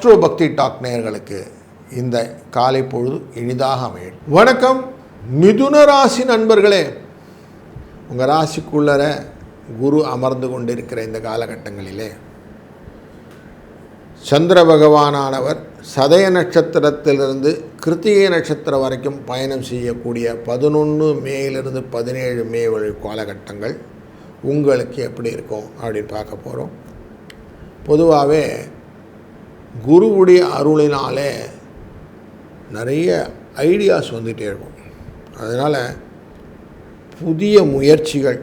Astro பக்தி talk நேயர்களுக்கு இந்த காலை பொழுது இனிதாக அமையும். வணக்கம் மிதுன ராசி நண்பர்களே. உங்கள் ராசிக்குள்ளர குரு அமர்ந்து கொண்டிருக்கிற இந்த காலகட்டங்களிலே சந்திர பகவானானவர் சதய நட்சத்திரத்திலிருந்து கிருத்திகை நட்சத்திரம் வரைக்கும் பயணம் செய்யக்கூடிய 11 மேயிலிருந்து 17 மே வரை காலகட்டங்கள் உங்களுக்கு எப்படி இருக்கும் அப்படின்னு பார்க்க போகிறோம். பொதுவாகவே குருவுடைய அருளினாலே நிறைய ஐடியாஸ் வந்துகிட்டே இருக்கும். அதனால் புதிய முயற்சிகள்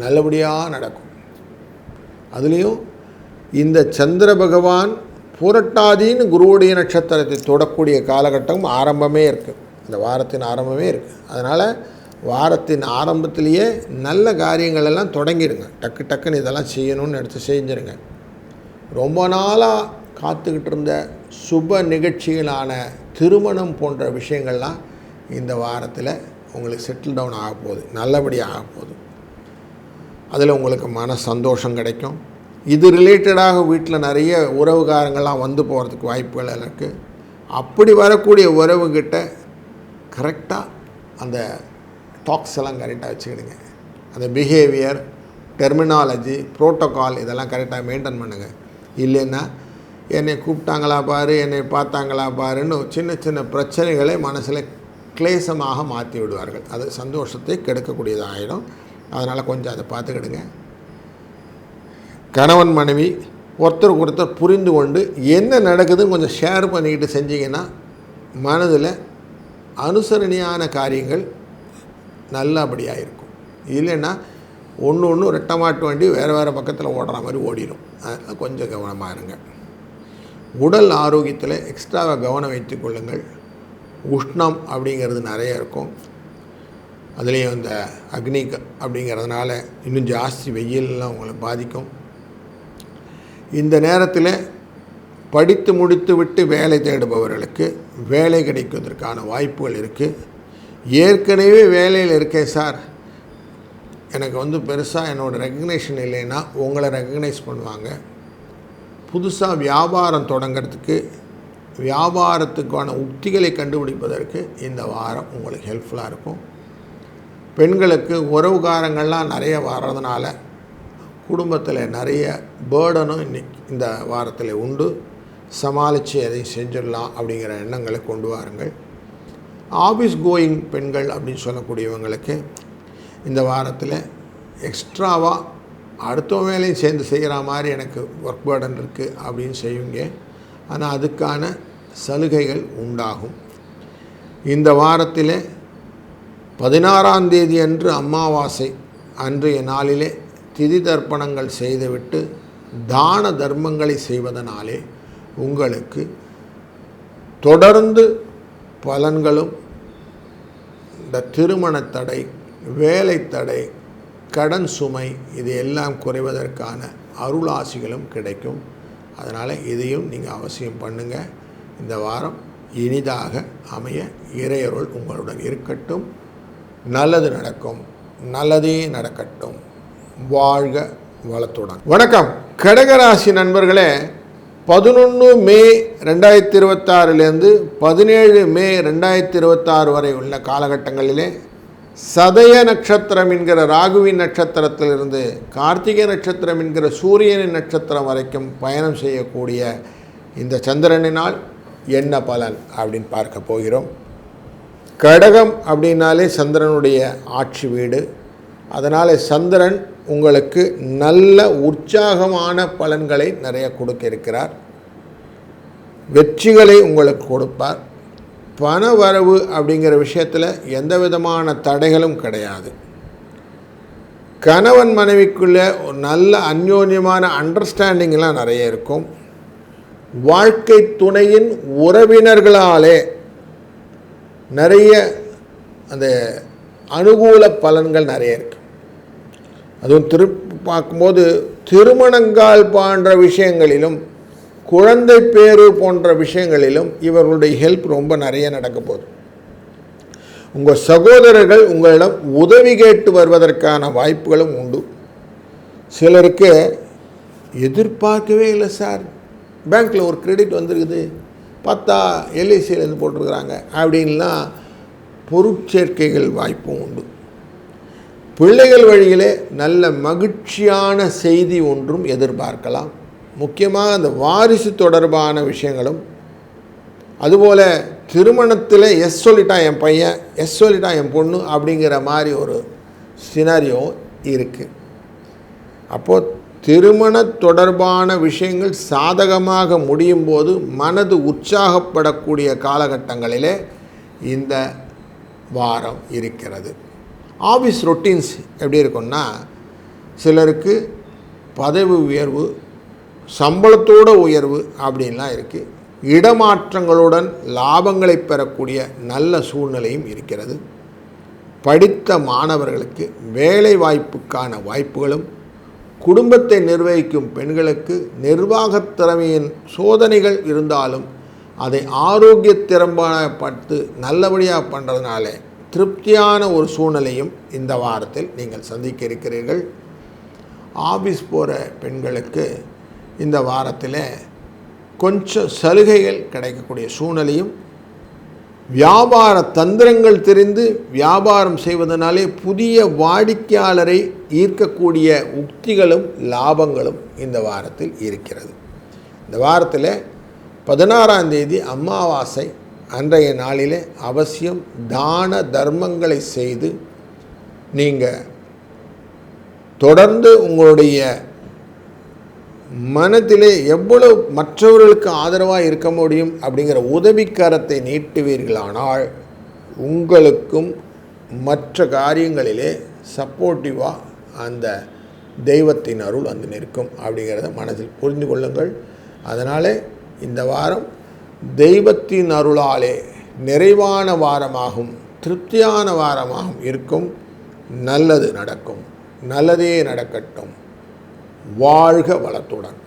நல்லபடியாக நடக்கும். அதுலேயும் இந்த சந்திர பகவான் புரட்டாதின்னு குருவுடைய நட்சத்திரத்தை தொடக்கூடிய காலகட்டம் ஆரம்பமே இருக்குது. இந்த வாரத்தின் ஆரம்பமே இருக்குது. அதனால் வாரத்தின் ஆரம்பத்திலேயே நல்ல காரியங்கள் எல்லாம் தொடங்கிடுங்க. டக்குன்னு இதெல்லாம் செய்யணும்னு எடுத்து செஞ்சுருங்க. ரொம்ப நாளாக காத்துக்கிட்டு இருந்த சுப நிகழ்ச்சிகளான திருமணம் போன்ற விஷயங்கள்லாம் இந்த வாரத்தில் உங்களுக்கு செட்டில் டவுன் ஆக போகுது, நல்லபடியாக ஆக போகுது. அதில் உங்களுக்கு மன சந்தோஷம் கிடைக்கும். இது ரிலேட்டடாக வீட்டில் நிறைய உறவுகாரங்கள்லாம் வந்து போகிறதுக்கு வாய்ப்புகள் இருக்குது. அப்படி வரக்கூடிய உறவுகிட்ட கரெக்டாக அந்த டாக்ஸ் எல்லாம் கரெக்டாக வச்சுக்கிடுங்க. அந்த பிஹேவியர், டெர்மினாலஜி, ப்ரோட்டோகால் இதெல்லாம் கரெக்டாக மெயின்டைன் பண்ணுங்கள். இல்லைன்னா என்னை கூப்பிட்டாங்களா பாரு, என்னை பார்த்தாங்களா பாருன்னு சின்ன சின்ன பிரச்சனைகளை மனசில் கிளேசமாக மாற்றி விடுவார்கள். அது சந்தோஷத்தை கெடுக்கக்கூடியதாகிடும். அதனால் கொஞ்சம் அதை பார்த்துக்கிடுங்க. கணவன் மனைவி ஒருத்தருக்கு ஒருத்தர் புரிந்து கொண்டு என்ன நடக்குதுன்னு கொஞ்சம் ஷேர் பண்ணிக்கிட்டு செஞ்சிங்கன்னா மனதில் அனுசரணையான காரியங்கள் நல்லபடியாக இருக்கும். இல்லைன்னா ஒன்று ரெட்டமாட்டு வண்டி வேறு பக்கத்தில் ஓடுற மாதிரி ஓடிடும். அதில் கொஞ்சம் கவனமாக இருங்க. உடல் ஆரோக்கியத்தில் எக்ஸ்ட்ராவாக கவனம் வைத்து கொள்ளுங்கள். உஷ்ணம் அப்படிங்கிறது நிறைய இருக்கும். அதுலேயும் இந்த அக்னி அப்படிங்கிறதுனால இன்னும் ஜாஸ்தி வெயிலெலாம் உங்களை பாதிக்கும். இந்த நேரத்தில் படித்து முடித்து விட்டு வேலை தேடுபவர்களுக்கு வேலை கிடைப்பதற்கான வாய்ப்புகள் இருக்குது. ஏற்கனவே வேலையில் இருக்கேன் சார், எனக்கு பெருசாக என்னோடய ரெக்கக்னேஷன் இல்லைன்னா உங்களை ரெக்கக்னைஸ் பண்ணுவாங்க. புதுசாக வியாபாரம் தொடங்கிறதுக்கு வியாபாரத்துக்கான உத்திகளை கண்டுபிடிப்பதற்கு இந்த வாரம் உங்களுக்கு ஹெல்ப்ஃபுல்லாக இருக்கும். பெண்களுக்கு உறவுகாரங்கள்லாம் நிறைய வர்றதுனால குடும்பத்தில் நிறைய பேர்டனும் இந்த வாரத்தில் உண்டு. சமாளித்து எதையும் செஞ்சிடலாம் அப்படிங்கிற எண்ணங்களை கொண்டு வாருங்கள். ஆஃபீஸ் கோயிங் பெண்கள் அப்படின்னு சொல்லக்கூடியவங்களுக்கு இந்த வாரத்தில் எக்ஸ்ட்ராவாக அடுத்த வேலையும் சேர்ந்து செய்கிற மாதிரி எனக்கு ஒர்க் பேர்டன் இருக்குது அப்படின்னு செய்வீங்க. ஆனால் அதுக்கான சலுகைகள் உண்டாகும். இந்த வாரத்தில் 16ஆம் தேதி அன்று அமாவாசை அன்றைய நாளிலே திதி தர்ப்பணங்கள் செய்துவிட்டு தான தர்மங்களை செய்வதனாலே உங்களுக்கு தொடர்ந்து பலன்களும் இந்த திருமண தடை, வேலை தடை, கடன் சுமை இது எல்லாம் குறைவதற்கான அருளாசிகளும் கிடைக்கும். அதனால் இதையும் நீங்கள் அவசியம் பண்ணுங்கள். இந்த வாரம் இனிதாக அமைய இறையருள் உங்களுடன் இருக்கட்டும். நல்லது நடக்கும், நல்லதே நடக்கட்டும். வாழ்க வளத்துடன். வணக்கம் கடகராசி நண்பர்களே. 11 மே 2026 17 மே 2026 வரை உள்ள காலகட்டங்களிலே சதய நட்சத்திரம் என்கிற ராகுவின் நட்சத்திரத்திலிருந்து கார்த்திகை நட்சத்திரம் என்கிற சூரியனின் நட்சத்திரம் வரைக்கும் பயணம் செய்யக்கூடிய இந்த சந்திரனினால் என்ன பலன் அப்படின்னு பார்க்க போகிறோம். கடகம் அப்படின்னாலே சந்திரனுடைய ஆட்சி வீடு. அதனால் சந்திரன் உங்களுக்கு நல்ல உற்சாகமான பலன்களை நிறைய கொடுக்க இருக்கிறார். வெற்றிகளை உங்களுக்கு கொடுப்பார். பண வரவு அப்படிங்கிற விஷயத்தில் எந்த விதமான தடைகளும் கிடையாது. கணவன் மனைவிக்குள்ளே ஒரு நல்ல அந்யோன்யமான அண்டர்ஸ்டாண்டிங்லாம் நிறைய இருக்கும். வாழ்க்கை துணையின் உறவினர்களாலே நிறைய அந்த அனுகூல பலன்கள் நிறைய இருக்குது. அதுவும் பார்க்கும்போது திருமணங்கால் போன்ற விஷயங்களிலும் குழந்தை பேரு போன்ற விஷயங்களிலும் இவர்களுடைய ஹெல்ப் ரொம்ப நிறைய நடக்க போகுது. உங்கள் சகோதரர்கள் உங்களிடம் உதவி கேட்டு வருவதற்கான வாய்ப்புகளும் உண்டு. சிலருக்கு எதிர்பார்க்கவே இல்லை சார், பேங்க்கில் ஒரு கிரெடிட் வந்துருக்குது, பார்த்தா எல்ஐசியிலேருந்து போட்டிருக்கிறாங்க அப்படின்லாம் பொருட்சேர்க்கைகள் வாய்ப்பும் உண்டு. பிள்ளைகள் வழியிலே நல்ல மகிழ்ச்சியான செய்தி ஒன்றும் எதிர்பார்க்கலாம். முக்கியமாக அந்த வாரிசு தொடர்பான விஷயங்களும், அதுபோல் திருமணத்தில் எஸ் சொல்லிட்டான் என் பையன், எஸ் சொல்லிட்டான் என் பொண்ணு அப்படிங்கிற மாதிரி ஒரு சினாரியோ இருக்குது. அப்போது திருமண தொடர்பான விஷயங்கள் சாதகமாக முடியும் போது மனது உற்சாகப்படக்கூடிய காலகட்டங்களிலே இந்த வாரம் இருக்கிறது. ஆஃபீஸ் ரொட்டீன்ஸ் எப்படி இருக்குன்னா, சிலருக்கு பதவி உயர்வு, சம்பளத்தோட உயர்வு அப்படின்லாம் இருக்குது. இடமாற்றங்களுடன் லாபங்களை பெறக்கூடிய நல்ல சூழ்நிலையும் இருக்கிறது. படித்த மாணவர்களுக்கு வேலை வாய்ப்புக்கான வாய்ப்புகளும், குடும்பத்தை நிர்வகிக்கும் பெண்களுக்கு நிர்வாகத் திறமையின் சோதனைகள் இருந்தாலும் அதை ஆரோக்கிய திறம்படுத்து நல்லபடியாக பண்ணுறதுனால திருப்தியான ஒரு சூழ்நிலையும் இந்த வாரத்தில் நீங்கள் சந்திக்க இருக்கிறீர்கள். ஆஃபீஸ் போகிற பெண்களுக்கு இந்த வாரத்தில் கொஞ்சம் சலுகைகள் கிடைக்கக்கூடிய சூழ்நிலையும், வியாபார தந்திரங்கள் தெரிந்து வியாபாரம் செய்வதனாலே புதிய வாடிக்கையாளரை ஈர்க்கக்கூடிய உக்திகளும் லாபங்களும் இந்த வாரத்தில் இருக்கிறது. இந்த வாரத்தில் 16ஆம் தேதி அமாவாசை அன்றைய நாளிலே அவசியம் தான தர்மங்களை செய்து நீங்கள் தொடர்ந்து உங்களுடைய மனத்திலே எவ்வளவு மற்றவர்களுக்கு ஆதரவாக இருக்க முடியும் அப்படிங்கிற உதவிக்கரத்தை நீட்டுவீர்களானால் உங்களுக்கும் மற்ற காரியங்களிலே சப்போர்ட்டிவாக அந்த தெய்வத்தின் அருள் வந்து நிற்கும் அப்படிங்கிறத மனதில் புரிந்து கொள்ளுங்கள். அதனால் இந்த வாரம் தெய்வத்தின் அருளாலே நிறைவான வாரமாகவும் திருப்தியான வாரமாகவும் இருக்கும். நல்லது நடக்கும், நல்லதே நடக்கட்டும். வாழ்க வளத்துடன்.